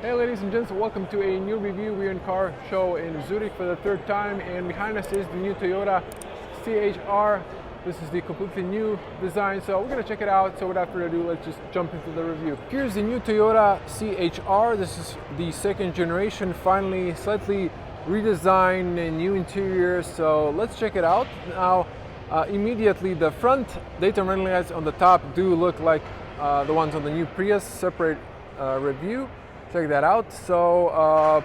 Hey ladies and gents, welcome to a new review. We're in car show in Zurich for the third time, and behind us is the new Toyota CHR. This is the completely new design, so we're gonna check it out. So without further ado, let's just jump into the review. Here's the new Toyota CHR. This is the second generation, finally slightly redesigned and new interior. So let's check it out. Now, immediately the front daytime running lights on the top do look like the ones on the new Prius. Separate review. Check that out. So,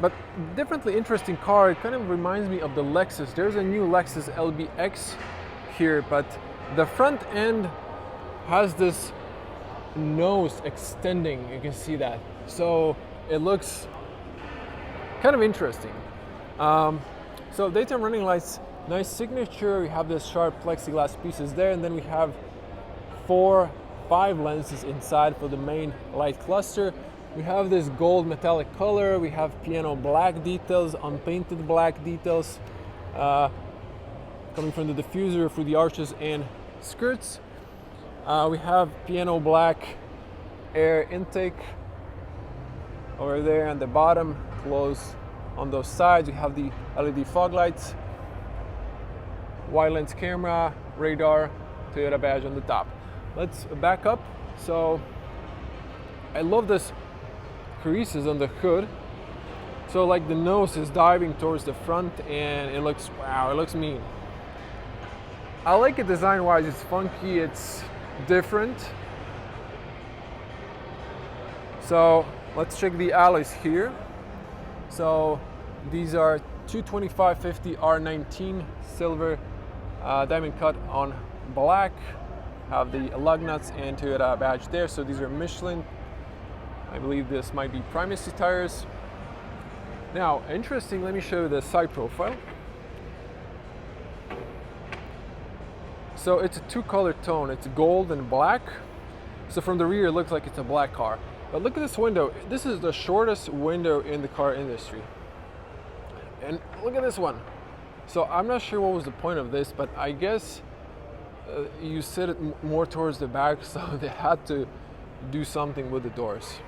but definitely interesting car. It kind of reminds me of the Lexus. There's a new Lexus LBX here, but the front end has this nose extending. You can see that. So it looks kind of interesting. So daytime running lights, nice signature. We have this sharp plexiglass pieces there, and then we have 5 lenses inside for the main light cluster. We have this gold metallic color. We have piano black details, unpainted black details coming from the diffuser through the arches and skirts. We have piano black air intake over there on the bottom, close on those sides. We have the LED fog lights, wide lens camera, radar, Toyota badge on the top. Let's back up. So I love this creases on the hood, so like the nose is diving towards the front, and it looks, wow, it looks mean. I like it design wise. It's funky, it's different. So let's check the alloys here. So these are 225/50 R19 silver, diamond cut on black. Have the lug nuts and Toyota badge there. So these are Michelin. I believe this might be primacy tires. Now, interesting, let me show you the side profile. So it's a two-color tone. It's gold and black. So from the rear, it looks like it's a black car. But look at this window. This is the shortest window in the car industry. And look at this one. So I'm not sure what was the point of this, but I guess you sit it more towards the back, so they had to do something with the doors.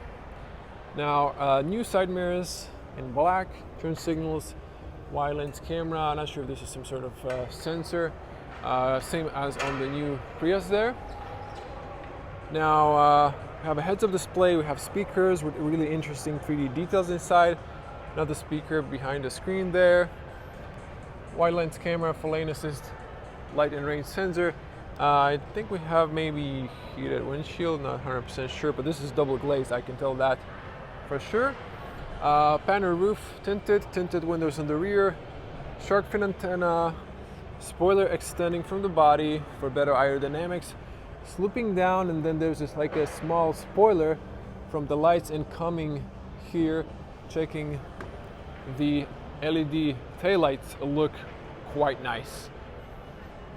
Now, new side mirrors in black, turn signals, wide lens camera. I'm not sure if this is some sort of sensor, same as on the new Prius there. Now, we have a heads-up display. We have speakers with really interesting 3D details inside. Another speaker behind the screen there. Wide lens camera, full lane assist, light and rain sensor. I think we have maybe heated windshield, not 100% sure, but this is double glazed, I can tell that for sure. Panoramic roof, tinted windows on the rear, shark fin antenna, spoiler extending from the body for better aerodynamics, slooping down, and then there's just like a small spoiler from the lights incoming here, checking the LED taillights look quite nice.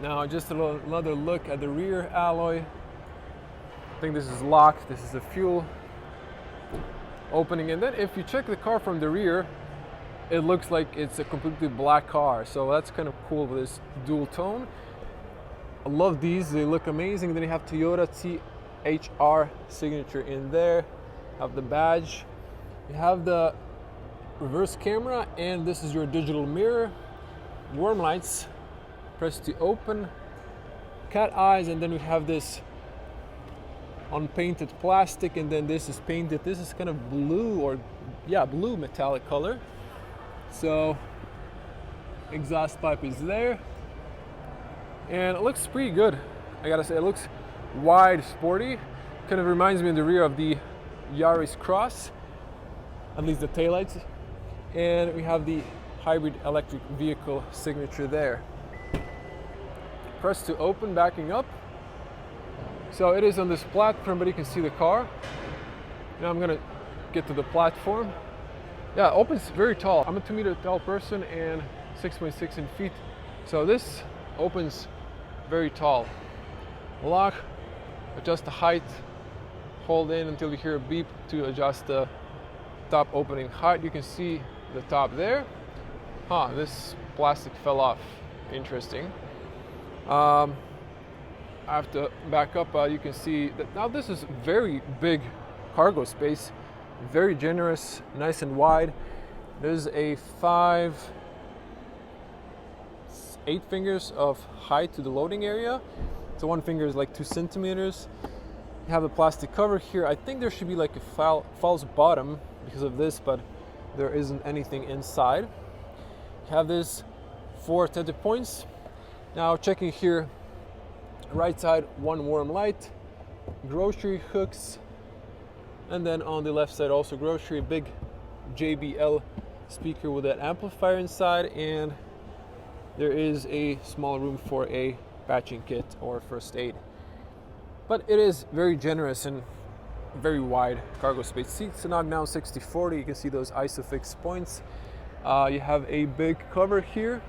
Now just another look at the rear alloy. I think this is locked. This is the fuel opening, and then if you check the car from the rear, it looks like it's a completely black car. So that's kind of cool with this dual tone. I love these. They look amazing. Then you have Toyota CHR signature in there. Have the badge. You have the reverse camera, and this is your digital mirror. Warm lights. Press to open, cat eyes, and then we have this unpainted plastic, and then this is painted. This is kind of blue, or yeah, blue metallic color. So exhaust pipe is there, and it looks pretty good. I gotta say, it looks wide, sporty. Kind of reminds me in the rear of the Yaris Cross, at least the taillights. And we have the hybrid electric vehicle signature there. Press to open, backing up. So it is on this platform, but you can see the car. Now I'm gonna get to the platform. Yeah, it opens very tall. I'm a 2-meter tall person and 6.6 in feet. So this opens very tall. Lock, adjust the height, hold in until you hear a beep to adjust the top opening height. You can see the top there. This plastic fell off. Interesting. I have to back up. You can see that now this is very big cargo space. very generous, nice and wide. There's a 8 fingers of height to the loading area. So one finger is like 2 centimeters. You have a plastic cover here. I think there should be like a false bottom because of this, but there isn't anything inside. You have this 4 tether points. Now checking here, right side, 1 warm light, grocery hooks, and then on the left side also grocery, big JBL speaker with that amplifier inside, and there is a small room for a patching kit or first aid. But it is very generous and very wide cargo space. Seats knock down 60/40. You can see those ISOFIX points. You have a big cover here.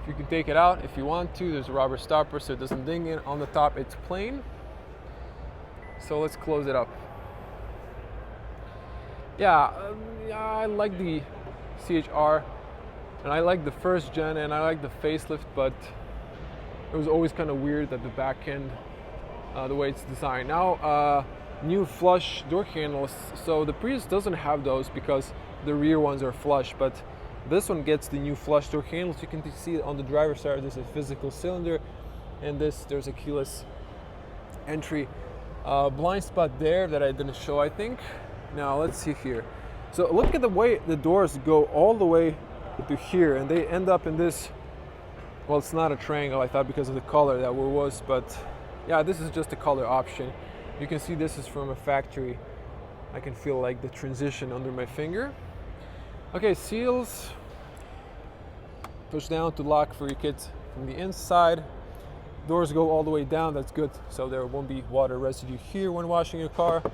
You can take it out if you want to. There's a rubber stopper so it doesn't ding in. On the top it's plain. So let's close it up. Yeah, I like the CHR, and I like the first gen, and I like the facelift, but it was always kind of weird at the back end, the way it's designed. Now, new flush door handles. So the Prius doesn't have those because the rear ones are flush, but this one gets the new flush door handles. You can see it on the driver's side. There's a physical cylinder, and there's a keyless entry. Blind spot there that I didn't show, I think. Now let's see here. So look at the way the doors go all the way to here, and they end up in this, well, it's not a triangle, I thought, because of the color that was, but yeah, this is just a color option. You can see this is from a factory. I can feel like the transition under my finger. Okay, seals. Push down to lock for your kids from the inside. Doors go all the way down, that's good, so there won't be water residue here when washing your car.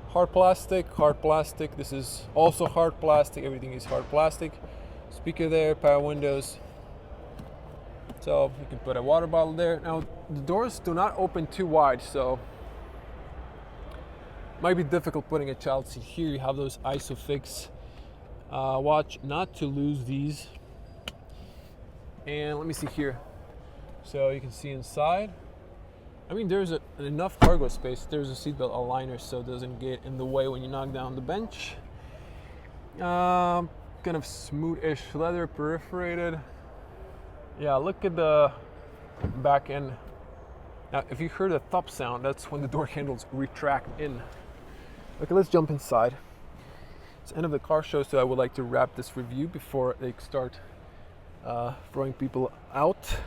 Hard plastic, hard plastic. This is also hard plastic. Everything is hard plastic. Speaker there, power windows. So you can put a water bottle there. Now the doors do not open too wide, so might be difficult putting a child seat here. You have those ISOFIX. Watch not to lose these. And let me see here. So you can see inside. I mean, there's enough cargo space. There's a seatbelt aligner so it doesn't get in the way when you knock down the bench. Kind of smooth-ish leather, perforated. Yeah, look at the back end. Now, if you heard a thump sound, that's when the door handles retract in. Okay, let's jump inside. It's the end of the car show, so I would like to wrap this review before they start throwing people out.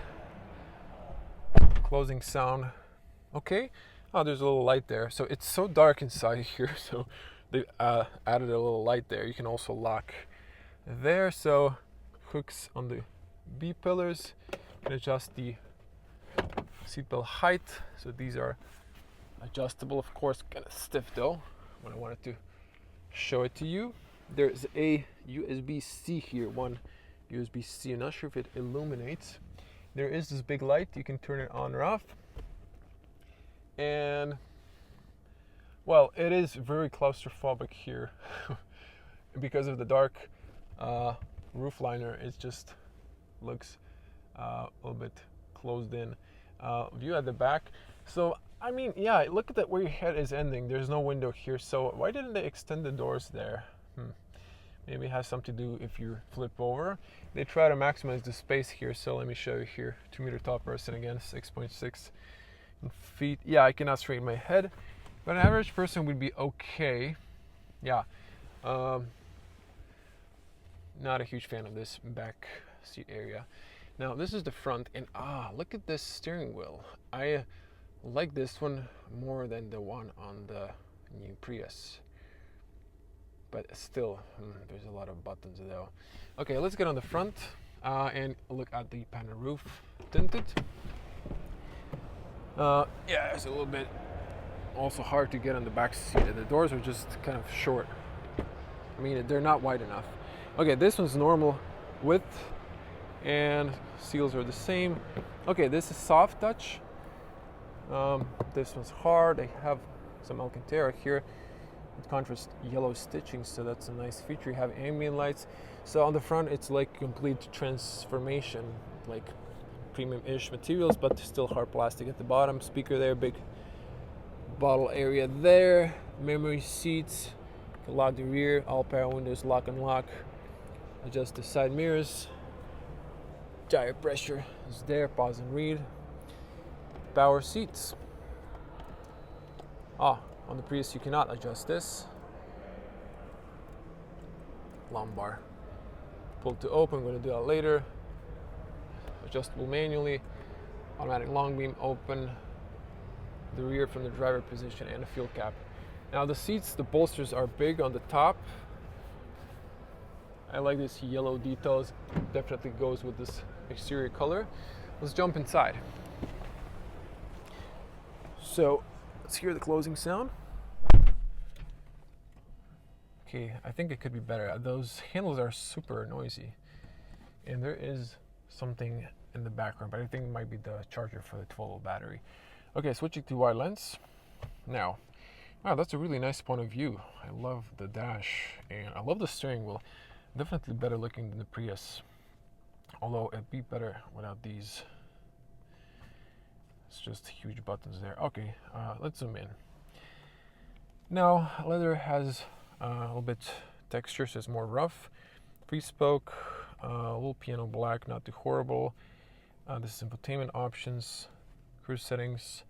Closing sound. Okay. Oh, there's a little light there. So it's so dark inside here, so they added a little light there. You can also lock there. So hooks on the B pillars. You can adjust the seatbelt height. So these are adjustable, of course, kind of stiff though, when I wanted to show it to you. There's a USB-C here, one USB-C. I'm not sure if it illuminates. There is this big light. You can turn it on or off. And, well, it is very claustrophobic here because of the dark roof liner. It just looks a little bit closed in. View at the back. So, I mean, yeah, look at that where your head is ending. There's no window here. So why didn't they extend the doors there? Maybe it has something to do if you flip over. They try to maximize the space here. So let me show you here. 2-meter tall person again, 6.6 feet. Yeah, I cannot straighten my head, but an average person would be okay. Yeah. Not a huge fan of this back seat area. Now this is the front, and look at this steering wheel. I like this one more than the one on the new Prius. But still, there's a lot of buttons though. Okay, let's get on the front and look at the panel roof. Tinted. Yeah, it's a little bit also hard to get on the back seat. The doors are just kind of short. I mean, they're not wide enough. Okay, this one's normal width, and seals are the same. Okay, this is soft touch. This one's hard. I have some Alcantara here. It contrasts yellow stitching, so that's a nice feature. You have ambient lights. So on the front, it's like complete transformation, like premium-ish materials, but still hard plastic at the bottom. Speaker there, big bottle area there. Memory seats, To lock the rear, all power windows, lock and lock. Adjust the side mirrors. Tire pressure is there, pause and read. Power seats. On the Prius you cannot adjust this. Lumbar. Pull to open, I'm going to do that later. Adjustable manually. Automatic long beam open. The rear from the driver position and a fuel cap. Now the seats, the bolsters are big on the top. I like this yellow details. Definitely goes with this exterior color. Let's jump inside. So let's hear the closing sound. Okay, I think it could be better. Those handles are super noisy. And there is something in the background, but I think it might be the charger for the 12-volt battery. Okay, switching to wide lens. Now, wow, that's a really nice point of view. I love the dash and I love the steering wheel. Definitely better looking than the Prius. Although it'd be better without these. It's just huge buttons there. Okay, let's zoom in. Now, leather has a little bit texture, so it's more rough. Free spoke, a little piano black, not too horrible. This is infotainment options, cruise settings,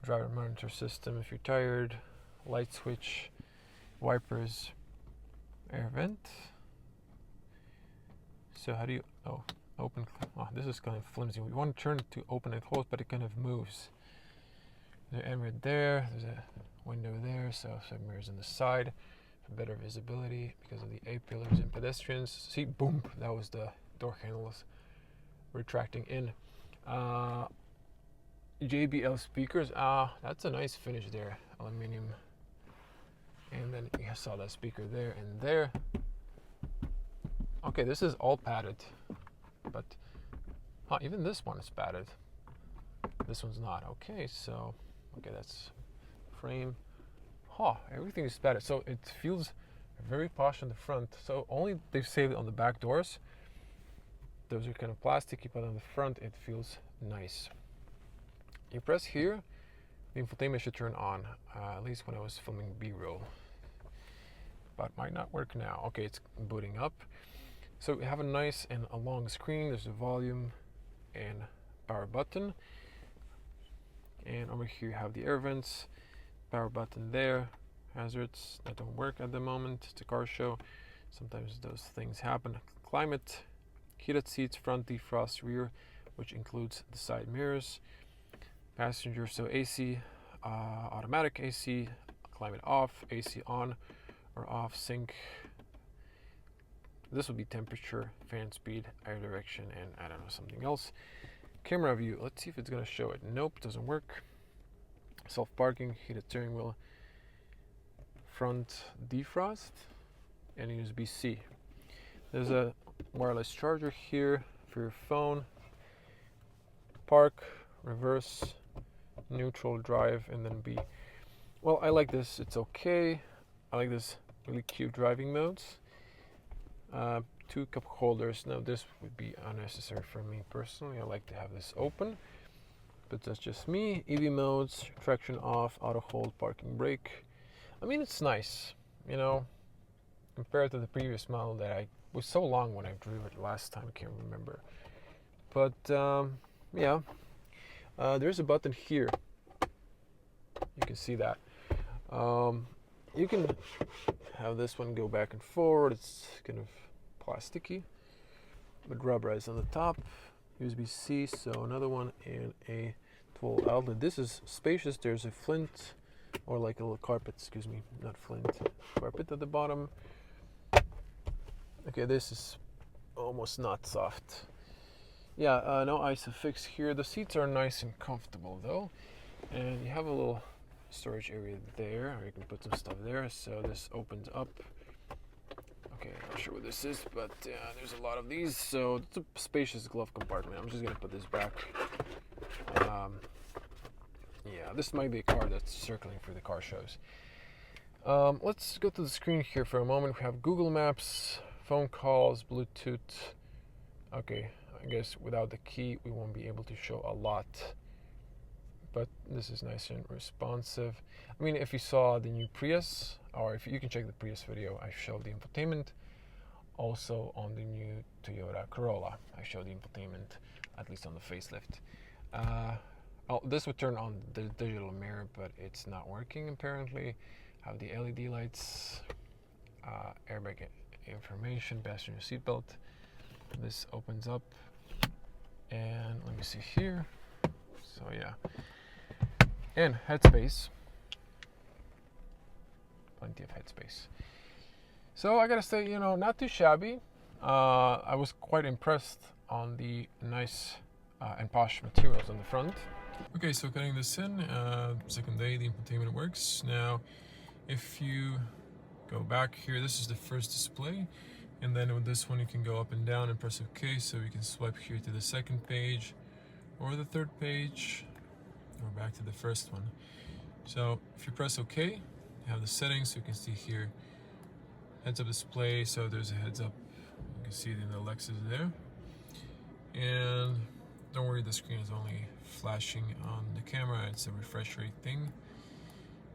driver monitor system if you're tired, light switch, wipers, air vent. So how do you, open, this is kind of flimsy. We want to turn it to open and close, but it kind of moves. There's an mirror there, there's a window there, so some mirrors on the side for better visibility because of the A-pillars and pedestrians. See, boom, that was the door handles retracting in. JBL speakers, that's a nice finish there, aluminum. And then you saw that speaker there and there. Okay, this is all padded, but even this one is padded. This one's not. Okay, so that's frame. Everything is padded, so it feels very posh on the front. So only they've saved it on the back doors. Those are kind of plasticky, but on the front it feels nice. You press here, the infotainment should turn on, at least when I was filming B-roll. But might not work now. Okay, it's booting up. So we have a nice and a long screen. There's a volume and power button. And over here you have the air vents, power button there, hazards that don't work at the moment. It's a car show. Sometimes those things happen. Climate, heated seats, front defrost, rear, which includes the side mirrors. Passenger, so AC, automatic AC, climate off, AC on or off, sync. This will be temperature, fan speed, air direction, and I don't know, something else. Camera view, let's see if it's gonna show it. Nope, doesn't work. Self-parking, heated steering wheel, front defrost, and USB-C. There's a wireless charger here for your phone. Park, reverse, neutral, drive, and then B. Well, I like this, it's okay. I like this really cute driving modes. 2 cup holders. Now this would be unnecessary for me personally. I like to have this open, but that's just me. EV modes, traction off, auto hold, parking brake. I mean, it's nice, you know, compared to the previous model that was so long when I drove it last time. I can't remember. But yeah, there's a button here. You can see that. You can have this one go back and forward. It's kind of plasticky, but rubberized on the top. USB-C, so another one, and a 12 outlet. This is spacious. There's a flint, or like a little carpet, excuse me, not flint, carpet at the bottom. Okay, this is almost not soft. Yeah, no ISOFIX here. The seats are nice and comfortable though, and you have a little storage area there, or you can put some stuff there. So this opens up. Okay, not sure what this is, but there's a lot of these, so it's a spacious glove compartment. I'm just gonna put this back. Yeah, this might be a car that's circling for the car shows. Let's go to the screen here for a moment. We have Google Maps, phone calls, Bluetooth. Okay, I guess without the key we won't be able to show a lot, but this is nice and responsive. I mean, if you saw the new Prius, or if you can check the previous video, I showed the infotainment. Also on the new Toyota Corolla, I showed the infotainment, at least on the facelift. This would turn on the digital mirror, but it's not working apparently. Have the LED lights, airbag information, passenger seatbelt. This opens up, and let me see here. So yeah, and headspace. Plenty of headspace. So I gotta say, you know, not too shabby. I was quite impressed on the nice and posh materials on the front. Okay, so cutting this in, second day, the infotainment works. Now, if you go back here, this is the first display. And then with this one, you can go up and down and press OK. So you can swipe here to the second page or the third page or back to the first one. So if you press OK, you have the settings. So you can see here, heads up display. So there's a heads up. You can see the Lexus there. And don't worry, the screen is only flashing on the camera. It's a refresh rate thing.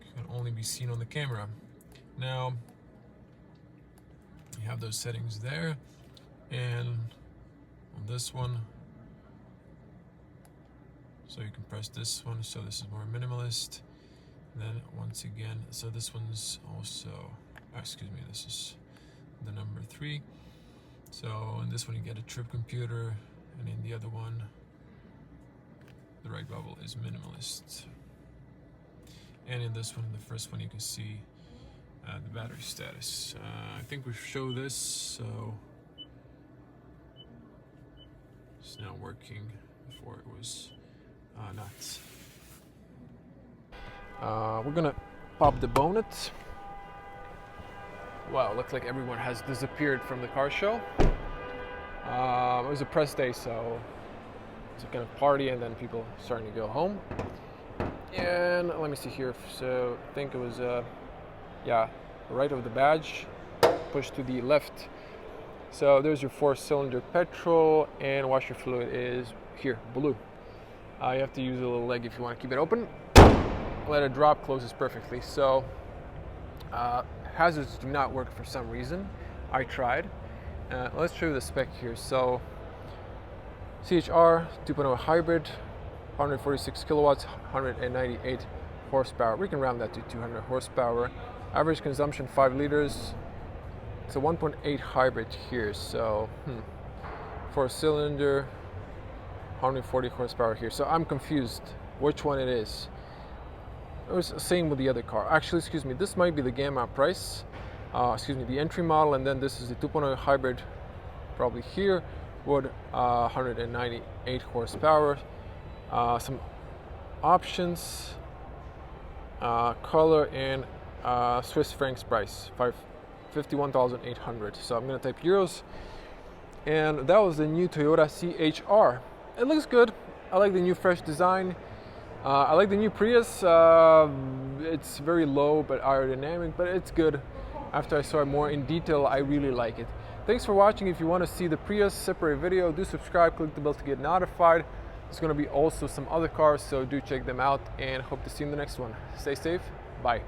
It can only be seen on the camera. Now, you have those settings there, and on this one, so you can press this one, so this is more minimalist. And then once again, so this one's also, excuse me, this is the number 3. So in this one you get a trip computer, and in the other one, the right bubble is minimalist. And in this one, the first one, you can see the battery status. I think we show this, so it's now working. Before it was not. We're gonna pop the bonnet. Wow, looks like everyone has disappeared from the car show. It was a press day, so it's a kind of party, and then people starting to go home. And let me see here. So I think it was yeah, right of the badge, push to the left. So there's your 4-cylinder petrol, and washer fluid is here, blue. You have to use a little leg if you want to keep it open. Let it drop, closes perfectly. So hazards do not work for some reason. I tried. Let's show you the spec here. So CHR 2.0 hybrid, 146 kilowatts, 198 horsepower. We can round that to 200 horsepower. Average consumption 5 liters. It's a 1.8 hybrid here. So 4-cylinder, 140 horsepower here. So I'm confused which one it is. It was the same with the other car. Actually, excuse me, this might be the Gamma price. Excuse me, the entry model, and then this is the 2.0 hybrid, probably here, with 198 horsepower. Some options, color, and Swiss francs price, 51,800. So I'm gonna type euros, and that was the new Toyota CHR. It looks good. I like the new fresh design. I like the new Prius. It's very low but aerodynamic, but it's good. After I saw it more in detail, I really like it. Thanks for watching. If you want to see the Prius separate video, do subscribe, click the bell to get notified. There's going to be also some other cars, so do check them out, and hope to see you in the next one. Stay safe. Bye.